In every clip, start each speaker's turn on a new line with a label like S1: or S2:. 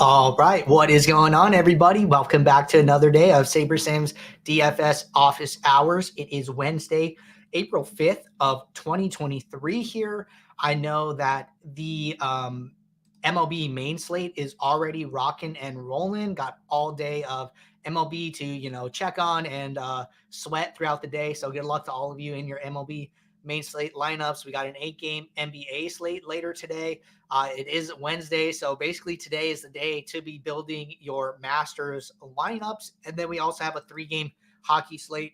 S1: All right, what is going on, everybody? Welcome back to another day of SaberSim's DFS office hours. It is Wednesday, April 5th of 2023 here. I know that the MLB main slate is already rocking and rolling. Got all day of MLB to, check on and sweat throughout the day. So good luck to all of you in your MLB main slate lineups. We got an 8-game NBA slate later today. It is Wednesday, so basically today is the day to be building your Masters lineups. And then we also have a 3-game hockey slate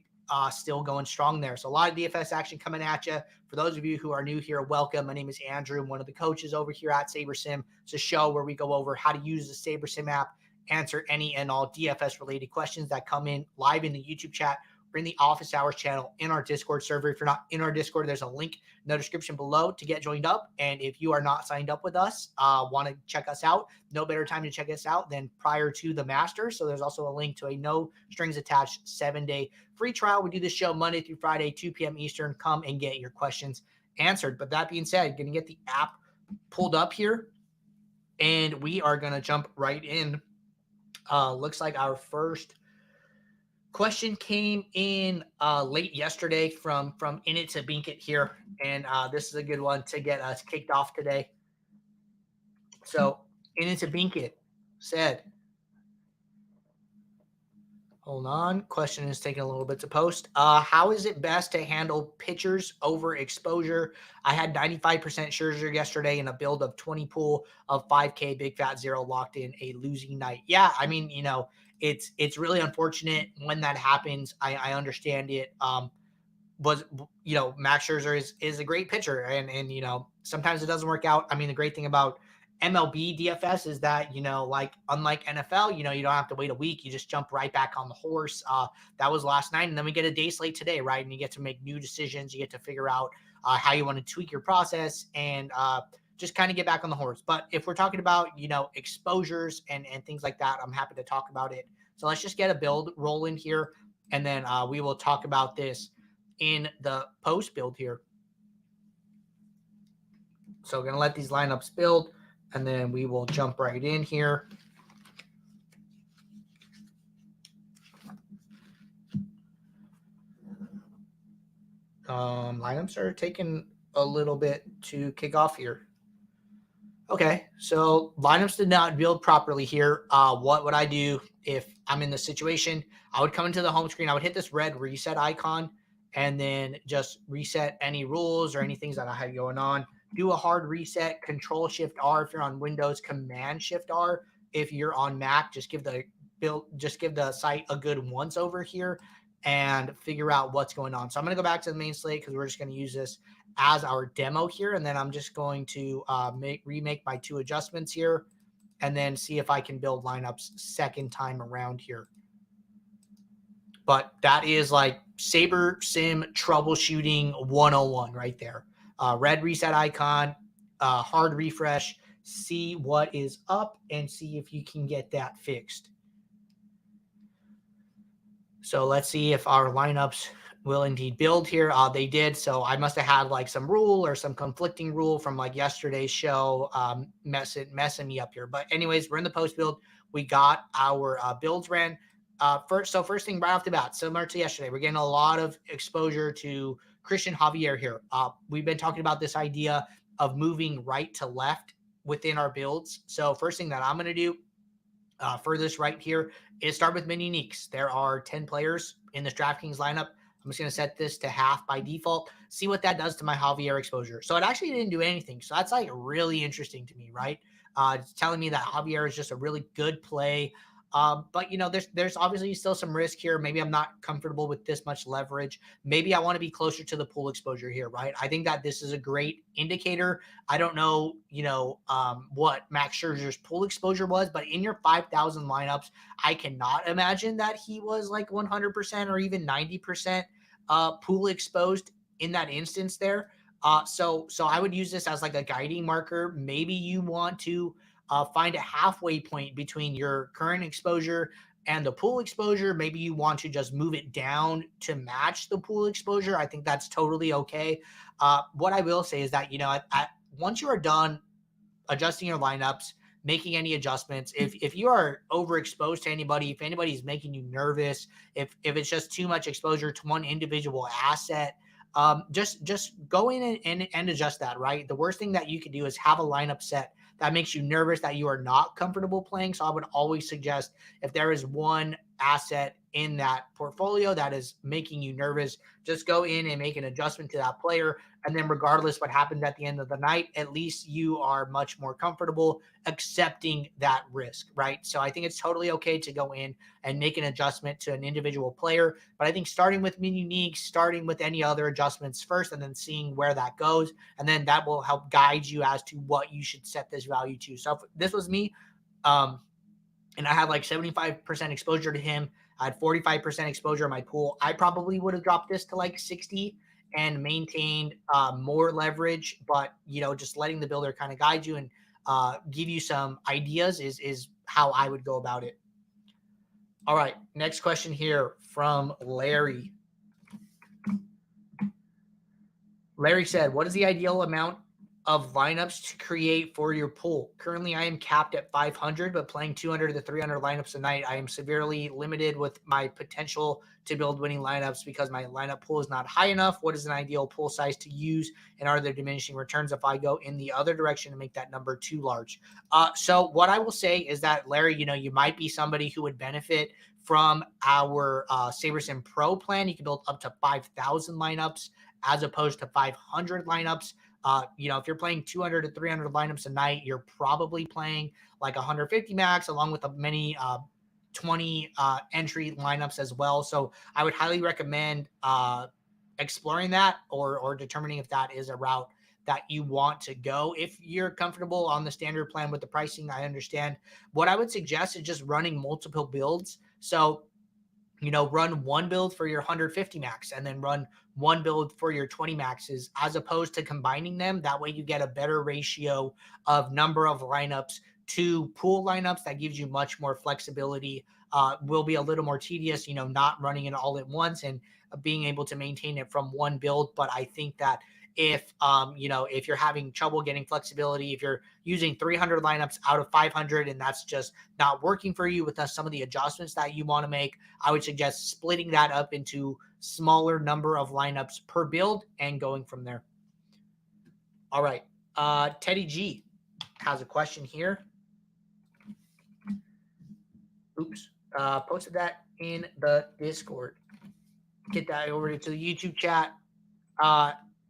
S1: still going strong there. So a lot of DFS action coming at you. For those of you who are new here, welcome. My name is Andrew. I'm one of the coaches over here at SaberSim. It's a show where we go over how to use the SaberSim app, answer any and all DFS-related questions that come in live in the YouTube chat. We're in the office hours channel in our Discord server. If you're not in our Discord, there's a link in the description below to get joined up. And if you are not signed up with us, want to check us out, no better time to check us out than prior to the Masters. So there's also a link to a no strings attached 7-day free trial. We do this show Monday through Friday, 2 p.m. Eastern. Come and get your questions answered. But that being said, going to get the app pulled up here, and we are going to jump right in. Looks like our first question came in late yesterday from In It to Bink It here, and this is a good one to get us kicked off today. So In It to Bink It said, hold on, question is taking a little bit to post. How is it best to handle pitchers over exposure? I had 95% Scherzer yesterday in a build of 20 pool of 5K, big fat zero locked in a losing night. Yeah, I mean, it's really unfortunate when that happens. I understand it. Max Scherzer is a great pitcher, and sometimes it doesn't work out. I mean, the great thing about MLB DFS is that, unlike NFL, you don't have to wait a week. You just jump right back on the horse. That was last night. And then we get a day slate today, right? And you get to make new decisions. You get to figure out how you want to tweak your process and just kind of get back on the horse. But if we're talking about, exposures and things like that, I'm happy to talk about it. So let's just get a build rolling here. And then we will talk about this in the post build here. So we're going to let these lineups build, and then we will jump right in here. Lineups are taking a little bit to kick off here. Okay, so lineups did not build properly here. What would I do if I'm in this situation? I would come into the home screen. I would hit this red reset icon and then just reset any rules or any things that I had going on. Do a hard reset, Control-Shift-R if you're on Windows, Command-Shift-R if you're on Mac. Just give the site a good once over here and figure out what's going on. So I'm going to go back to the main slate because we're just going to use this as our demo here, and then I'm just going to remake my 2 adjustments here and then see if I can build lineups second time around here. But that is like SaberSim troubleshooting 101 right there. Red reset icon, hard refresh, see what is up and see if you can get that fixed. So let's see if our lineups will indeed build here. They did. So I must have had like some rule or some conflicting rule from like yesterday's show messing me up here. But anyways, we're in the post build. We got our builds ran. First thing right off the bat, similar to yesterday, we're getting a lot of exposure to Christian Javier here. We've been talking about this idea of moving right to left within our builds. So first thing that I'm going to do for this right here is start with mini uniques. There are 10 players in this DraftKings lineup. I'm just going to set this to half by default, see what that does to my Javier exposure. So it actually didn't do anything. So that's like really interesting to me, right? It's telling me that Javier is just a really good play. But there's obviously still some risk here. Maybe I'm not comfortable with this much leverage. Maybe I want to be closer to the pool exposure here, right? I think that this is a great indicator. I don't know, what Max Scherzer's pool exposure was, but in your 5,000 lineups, I cannot imagine that he was like 100% or even 90% pool exposed in that instance there. So I would use this as like a guiding marker. Maybe you want to find a halfway point between your current exposure and the pool exposure. Maybe you want to just move it down to match the pool exposure. I think that's totally okay. What I will say is that, once you are done adjusting your lineups, making any adjustments. If you are overexposed to anybody, if anybody's making you nervous, if it's just too much exposure to one individual asset, just go in and adjust that, right? The worst thing that you could do is have a lineup set that makes you nervous, that you are not comfortable playing. So I would always suggest, if there is one asset in that portfolio that is making you nervous, just go in and make an adjustment to that player. And then regardless what happens at the end of the night, at least you are much more comfortable accepting that risk, right? So I think it's totally okay to go in and make an adjustment to an individual player. But I think starting with min unique, starting with any other adjustments first, and then seeing where that goes, and then that will help guide you as to what you should set this value to. So if this was me, and I had like 75% exposure to him, I had 45% exposure in my pool, I probably would have dropped this to like 60 and maintained more leverage. But, just letting the builder kind of guide you and give you some ideas is how I would go about it. All right, next question here from Larry. Larry said, what is the ideal amount of lineups to create for your pool? Currently, I am capped at 500, but playing 200 to 300 lineups a night, I am severely limited with my potential to build winning lineups because my lineup pool is not high enough. What is an ideal pool size to use, and are there diminishing returns if I go in the other direction and make that number too large? So what I will say is that, Larry, you might be somebody who would benefit from our SaberSim Pro plan. You can build up to 5,000 lineups as opposed to 500 lineups. If you're playing 200 to 300 lineups a night, you're probably playing like 150 max along with many 20 entry lineups as well. So I would highly recommend exploring that or determining if that is a route that you want to go. If you're comfortable on the standard plan with the pricing, I understand. What I would suggest is just running multiple builds. So run one build for your 150 max and then run one build for your 20 maxes, as opposed to combining them. That way you get a better ratio of number of lineups to pool lineups. That gives you much more flexibility. Will be a little more tedious, not running it all at once and being able to maintain it from one build. But I think that if you're having trouble getting flexibility, if you're using 300 lineups out of 500 and that's just not working for you with some of the adjustments that you want to make, I would suggest splitting that up into smaller number of lineups per build and going from there. All right. Teddy G has a question here. Oops. Posted that in the Discord. Get that over to the YouTube chat.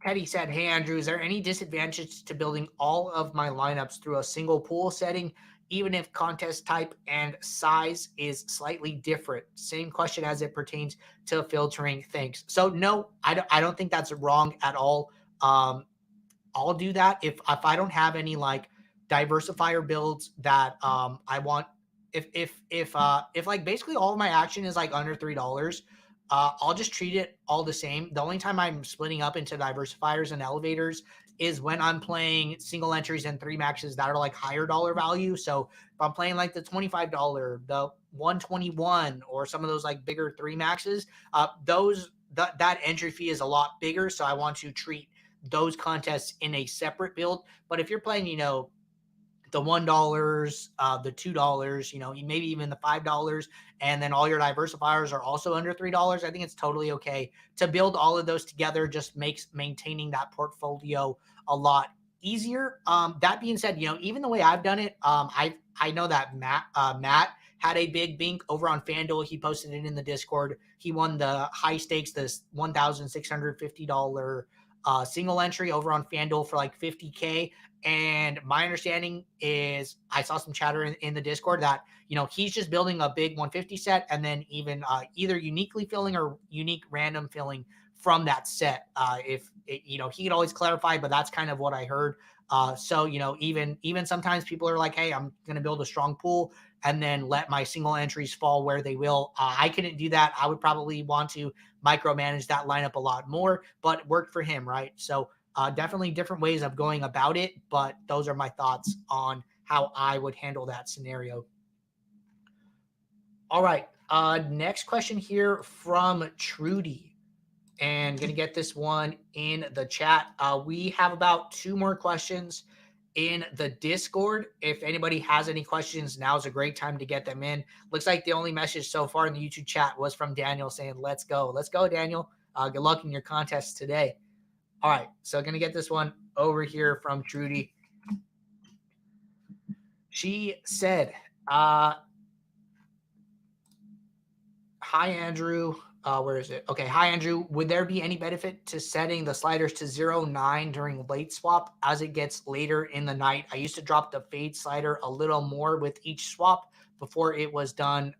S1: Teddy said, hey, Andrew, is there any disadvantage to building all of my lineups through a single pool setting, even if contest type and size is slightly different? Same question as it pertains to filtering. Thanks. So no, I don't think that's wrong at all. I'll do that if I don't have any like diversifier builds that I want. If like basically all of my action is like under $3, I'll just treat it all the same. The only time I'm splitting up into diversifiers and elevators is when I'm playing single entries and 3 maxes that are like higher dollar value. So if I'm playing like the $25, the 121, or some of those like bigger 3 maxes, that entry fee is a lot bigger. So I want to treat those contests in a separate build. But if you're playing, the $1, the $2, maybe even the $5, and then all your diversifiers are also under $3, I think it's totally okay to build all of those together. Just makes maintaining that portfolio a lot easier. That being said, even the way I've done it, I know that Matt had a big bink over on FanDuel. He posted it in the Discord. He won the high stakes, this $1,650 single entry over on FanDuel for like 50K. And my understanding is, I saw some chatter in the Discord that, he's just building a big 150 set and then even either uniquely filling or unique random filling from that set. If he could always clarify, but that's kind of what I heard. So, even sometimes people are like, hey, I'm going to build a strong pool and then let my single entries fall where they will. I couldn't do that. I would probably want to micromanage that lineup a lot more, but it worked for him, right? So definitely different ways of going about it, but those are my thoughts on how I would handle that scenario. All right. Next question here from Trudy. And going to get this one in the chat. We have about 2 more questions. in the Discord. If anybody has any questions, now's a great time to get them in. Looks like the only message so far in the YouTube chat was from Daniel saying, let's go. Let's go, Daniel. Good luck in your contest today. All right, so going to get this one over here from Trudy. She said, hi, Andrew. Where is it? Okay. Hi, Andrew. Would there be any benefit to setting the sliders to 0.9 during late swap as it gets later in the night? I used to drop the fade slider a little more with each swap before it was done.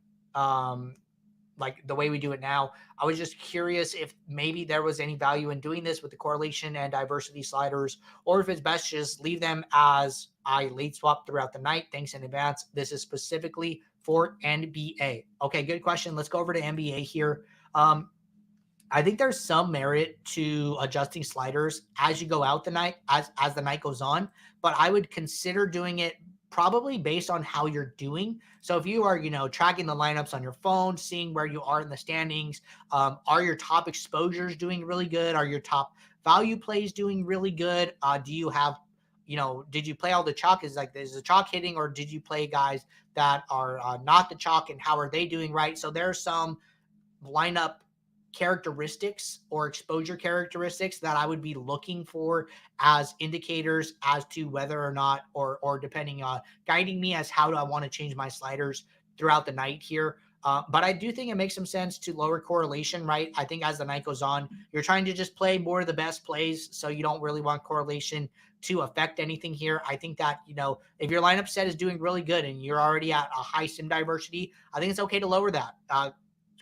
S1: Like the way we do it now. I was just curious if maybe there was any value in doing this with the correlation and diversity sliders, or if it's best to just leave them as I late swap throughout the night. Thanks in advance. This is specifically for NBA. Okay, good question. Let's go over to NBA here. I think there's some merit to adjusting sliders as you go out the night, as the night goes on, but I would consider doing it probably based on how you're doing. So if you are, tracking the lineups on your phone, seeing where you are in the standings, are your top exposures doing really good? Are your top value plays doing really good? Do you have, did you play all the chalk? Is the chalk hitting, or did you play guys that are not the chalk, and how are they doing? Right. So there's some lineup characteristics or exposure characteristics that I would be looking for as indicators as to whether or not, or depending on guiding me as how do I want to change my sliders throughout the night here. But I do think it makes some sense to lower correlation, right? I think as the night goes on, you're trying to just play more of the best plays, so you don't really want correlation to affect anything here. I think that, if your lineup set is doing really good and you're already at a high sim diversity, I think it's okay to lower that.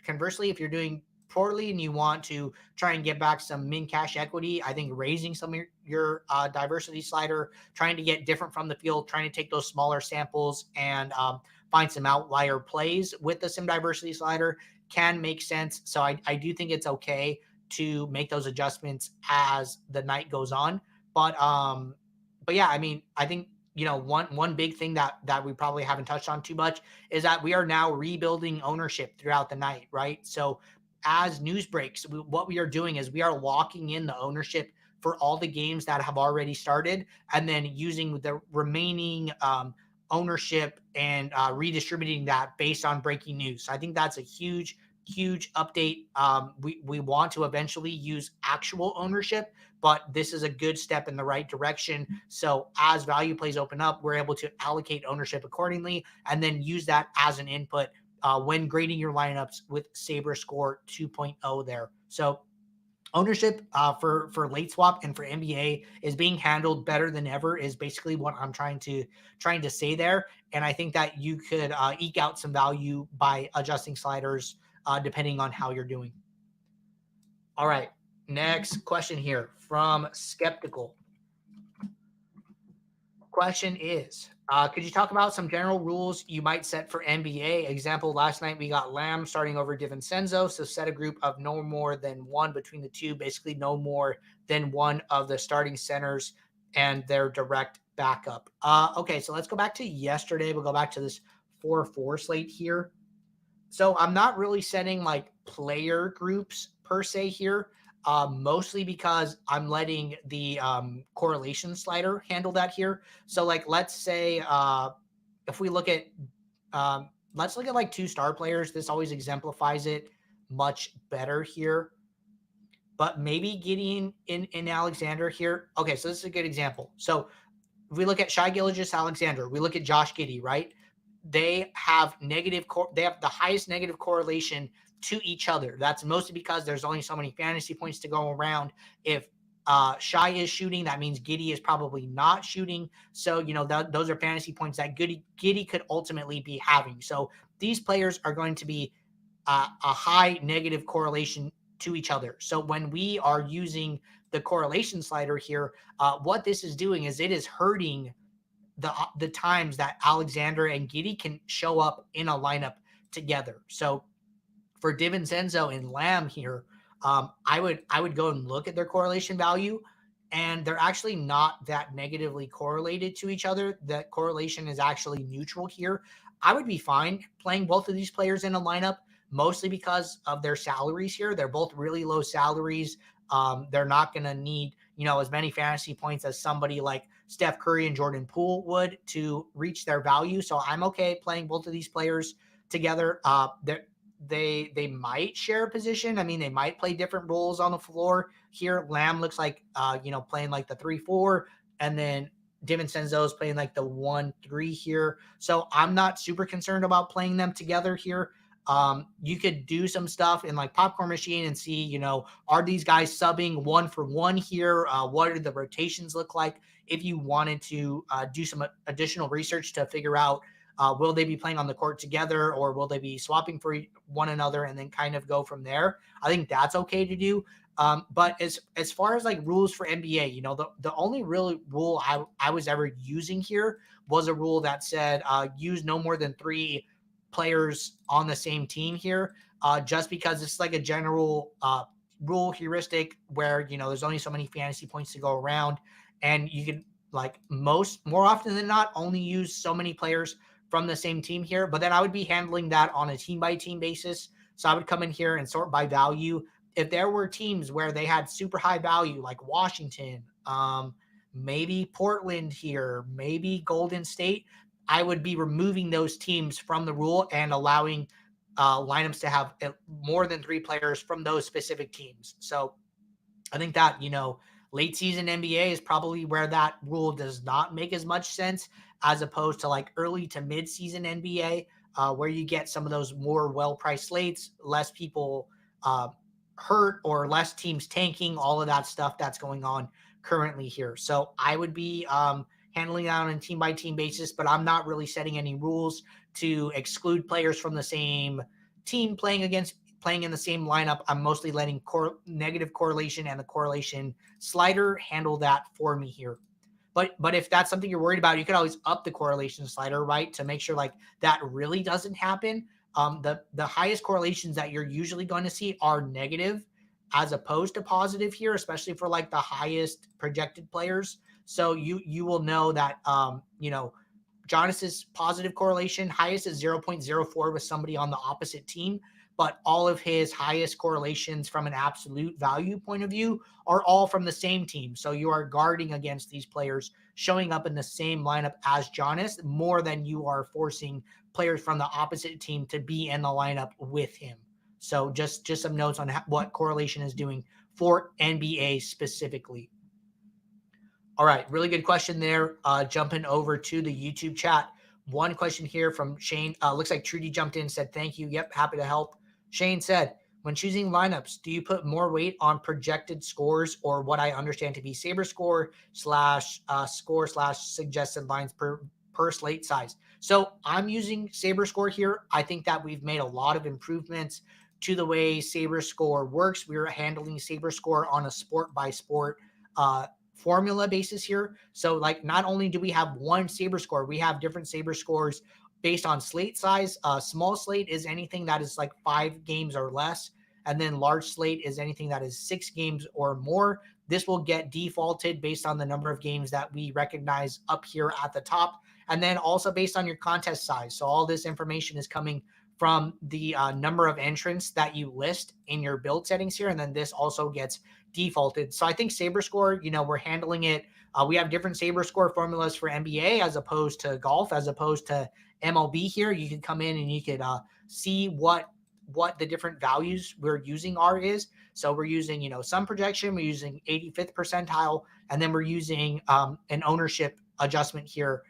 S1: Conversely, if you're doing poorly and you want to try and get back some min cash equity, I think raising some of your diversity slider, trying to get different from the field, trying to take those smaller samples and find some outlier plays with the sim diversity slider can make sense. So I do think it's okay to make those adjustments as the night goes on. But yeah, I mean, I think, one big thing that we probably haven't touched on too much is that we are now rebuilding ownership throughout the night, right? So as news breaks, what we are doing is we are locking in the ownership for all the games that have already started, and then using the remaining ownership and redistributing that based on breaking news. So I think that's a huge update. We want to eventually use actual ownership, but this is a good step in the right direction. So as value plays open up, we're able to allocate ownership accordingly and then use that as an input when grading your lineups with SaberScore 2.0 there. So ownership for late swap and for NBA is being handled better than ever is basically what I'm trying to say there. And I think that you could eke out some value by adjusting sliders depending on how you're doing. All right, next question here from Skeptical. Question is, could you talk about some general rules you might set for NBA? Example, last night we got Lamb starting over DiVincenzo, so set a group of no more than one between the two, basically no more than one of the starting centers and their direct backup. Okay, so let's go back to yesterday. We'll go back to this 4-4 slate here. So I'm not really setting like player groups per se here, mostly because I'm letting the correlation slider handle that here. So like, let's say if we look at, let's look at like 2 star players. This always exemplifies it much better here. But maybe Gideon in Alexander here. Okay, so this is a good example. So if we look at Shai Gilgeous-Alexander, we look at Josh Giddey, right? They have they have the highest negative correlation to each other. That's mostly because there's only so many fantasy points to go around. If Shai is shooting, that means Giddey is probably not shooting. So, those are fantasy points that Giddey could ultimately be having. So these players are going to be a high negative correlation to each other. So when we are using the correlation slider here, what this is doing is it is hurting the times that Alexander and Giddey can show up in a lineup together. So for DiVincenzo and Lamb here, I would go and look at their correlation value, and they're actually not that negatively correlated to each other. That correlation is actually neutral here. I would be fine playing both of these players in a lineup, mostly because of their salaries here. They're both really low salaries. They're not going to need, as many fantasy points as somebody like Steph Curry and Jordan Poole would to reach their value. So I'm okay playing both of these players together. They might share a position. I mean, they might play different roles on the floor here. Lamb looks like playing like the 3-4, and then DiVincenzo is playing like the 1-3 here. So I'm not super concerned about playing them together here. You could do some stuff in like Popcorn Machine and see, are these guys subbing 1-for-1 here? What do the rotations look like? If you wanted to do some additional research to figure out, will they be playing on the court together, or will they be swapping for one another, and then kind of go from there? I think that's okay to do. But as far as like rules for NBA, the only real rule I was ever using here was a rule that said use no more than 3 players on the same team here, just because it's like a general rule heuristic where, there's only so many fantasy points to go around, and you can like more often than not only use so many players from the same team here. But then I would be handling that on a team by team basis. So I would come in here and sort by value. If there were teams where they had super high value, like Washington, maybe Portland here, maybe Golden State, I would be removing those teams from the rule and allowing lineups to have more than 3 players from those specific teams. So I think that, late season NBA is probably where that rule does not make as much sense, as opposed to like early to mid season NBA, where you get some of those more well-priced slates, less people hurt or less teams tanking, all of that stuff that's going on currently here. So I would be handling that on a team by team basis, but I'm not really setting any rules to exclude players from the same team playing in the same lineup. I'm mostly letting negative correlation and the correlation slider handle that for me here. But if that's something you're worried about, you could always up the correlation slider, right, to make sure like that really doesn't happen. The highest correlations that you're usually going to see are negative as opposed to positive here, especially for like the highest projected players. So you will know that Giannis's positive correlation highest is 0.04 with somebody on the opposite team, but all of his highest correlations from an absolute value point of view are all from the same team. So you are guarding against these players showing up in the same lineup as Giannis more than you are forcing players from the opposite team to be in the lineup with him. So just some notes on what correlation is doing for NBA specifically. All right, really good question there. Jumping over to the YouTube chat. One question here from Shane. Looks like Trudy jumped in and said, thank you. Yep, happy to help. Shane said, when choosing lineups, do you put more weight on projected scores or what I understand to be SaberScore / suggested lines per slate size? So I'm using SaberScore here. I think that we've made a lot of improvements to the way SaberScore works. We're handling SaberScore on a sport by sport formula basis here. So like not only do we have one SaberScore, we have different SaberScores based on slate size. Small slate is anything that is like 5 games or less. And then large slate is anything that is 6 games or more. This will get defaulted based on the number of games that we recognize up here at the top. And then also based on your contest size. So all this information is coming from the number of entrants that you list in your build settings here. And then this also gets defaulted. So I think SaberScore, we're handling it. We have different SaberScore formulas for NBA as opposed to golf, as opposed to MLB here. You can come in and you could see what the different values we're using is. So we're using, some projection, we're using 85th percentile, and then we're using an ownership adjustment here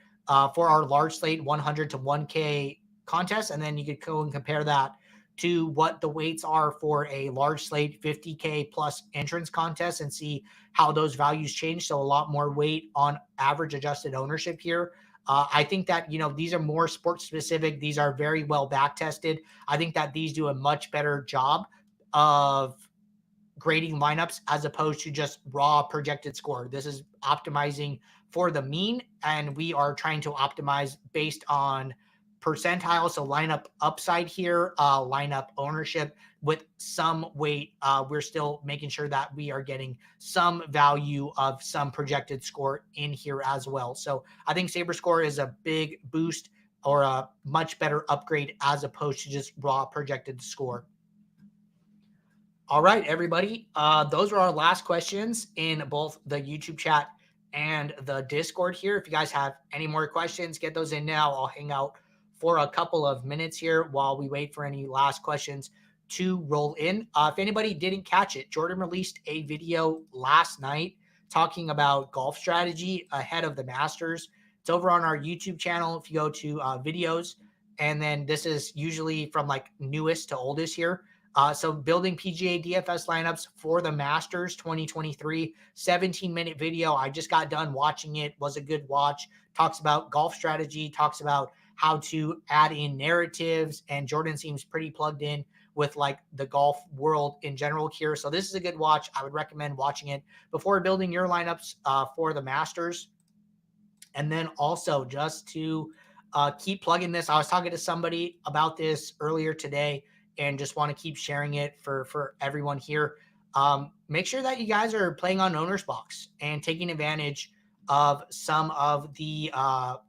S1: for our large slate 100 to 1K contest. And then you could go and compare that to what the weights are for a large slate 50K plus entrance contest and see how those values change. So a lot more weight on average adjusted ownership here. I think that, these are more sports specific. These are very well back tested. I think that these do a much better job of grading lineups as opposed to just raw projected score. This is optimizing for the mean, and we are trying to optimize based on percentile. So lineup upside here, lineup ownership with some weight. We're still making sure that we are getting some value of some projected score in here as well. So I think SaberScore is a big boost or a much better upgrade as opposed to just raw projected score. All right, everybody. Those are our last questions in both the YouTube chat and the Discord here. If you guys have any more questions, get those in now. I'll hang out for a couple of minutes here while we wait for any last questions to roll in. If anybody didn't catch it, Jordan released a video last night talking about golf strategy ahead of the Masters. It's over on our YouTube channel. If you go to videos, and then this is usually from like newest to oldest here. So building PGA DFS lineups for the Masters 2023, 17-minute video. I just got done watching it. Was a good watch. Talks about golf strategy, talks about how to add in narratives, and Jordan seems pretty plugged in with like the golf world in general here. So this is a good watch. I would recommend watching it before building your lineups for the Masters. And then also just to keep plugging this, I was talking to somebody about this earlier today and just want to keep sharing it for everyone here. Make sure that you guys are playing on OwnersBox and taking advantage of some of the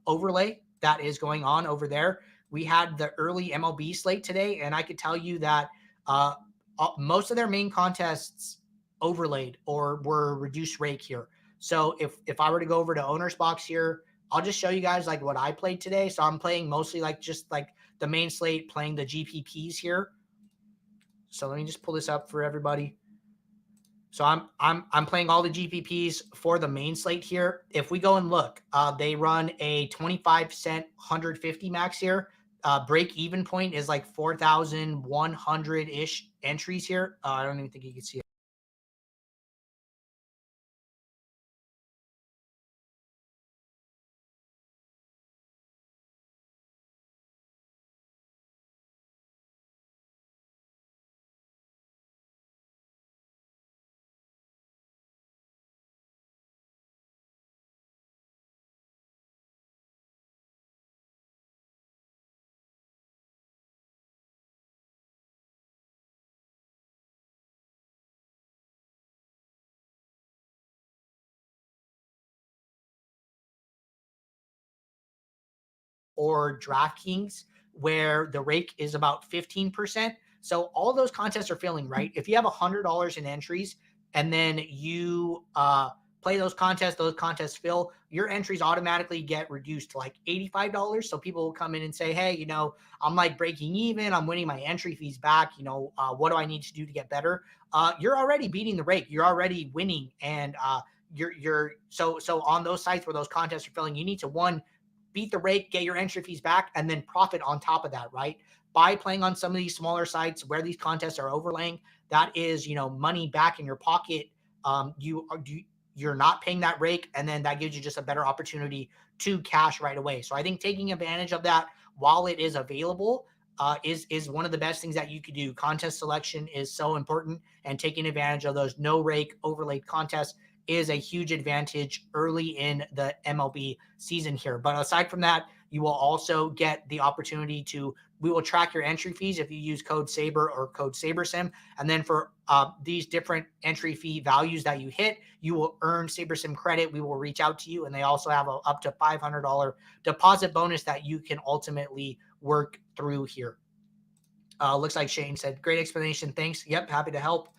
S1: overlay that is going on over there. We had the early MLB slate today, and I could tell you that most of their main contests overlaid or were reduced rake here. So if I were to go over to OwnersBox here, I'll just show you guys like what I played today. So I'm playing mostly like just like the main slate, playing the GPPs here. So let me just pull this up for everybody. So I'm playing all the GPPs for the main slate here. If we go and look, they run a 25 cent 150 max here. Break even point is like 4,100 ish entries here. I don't even think you can see it. Or DraftKings, where the rake is about 15%. So all those contests are filling, right? If you have $100 in entries and then you play those contests fill, your entries automatically get reduced to like $85. So people will come in and say, hey, you know, I'm like breaking even. I'm winning my entry fees back. You know, what do I need to do to get better? You're already beating the rake. You're already winning. And so on those sites where those contests are filling, you need to beat the rate, get your entry fees back, and then profit on top of that, right? By playing on some of these smaller sites where these contests are overlaying, that is, you know, money back in your pocket. You're not paying that rake, and then that gives you just a better opportunity to cash right away. So I think taking advantage of that while it is available is one of the best things that you could do. Contest selection is so important, and taking advantage of those no rake overlaid contests is a huge advantage early in the MLB season here. But aside from that, you will also get the opportunity we will track your entry fees if you use code SABER or code SaberSim. And then for these different entry fee values that you hit, you will earn SaberSim credit. We will reach out to you. And they also have a up to $500 deposit bonus that you can ultimately work through here. Looks like Shane said, great explanation. Thanks. Yep. Happy to help.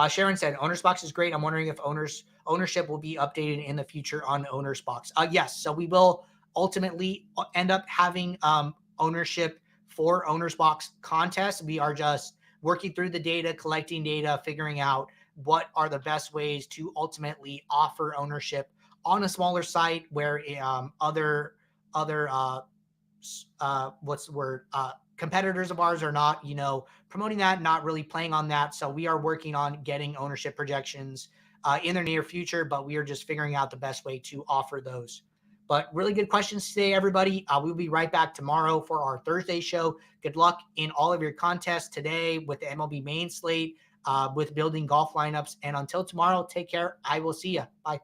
S1: Sharon said, OwnersBox is great. I'm wondering if ownership will be updated in the future on OwnersBox. Yes. So we will ultimately end up having ownership for OwnersBox contests. We are just working through the data, collecting data, figuring out what are the best ways to ultimately offer ownership on a smaller site where other competitors of ours are not, you know, promoting that, not really playing on that. So we are working on getting ownership projections in the near future, but we are just figuring out the best way to offer those. But really good questions today, everybody. We'll be right back tomorrow for our Thursday show. Good luck in all of your contests today with the MLB main slate, with building golf lineups. And until tomorrow, take care. I will see you. Bye.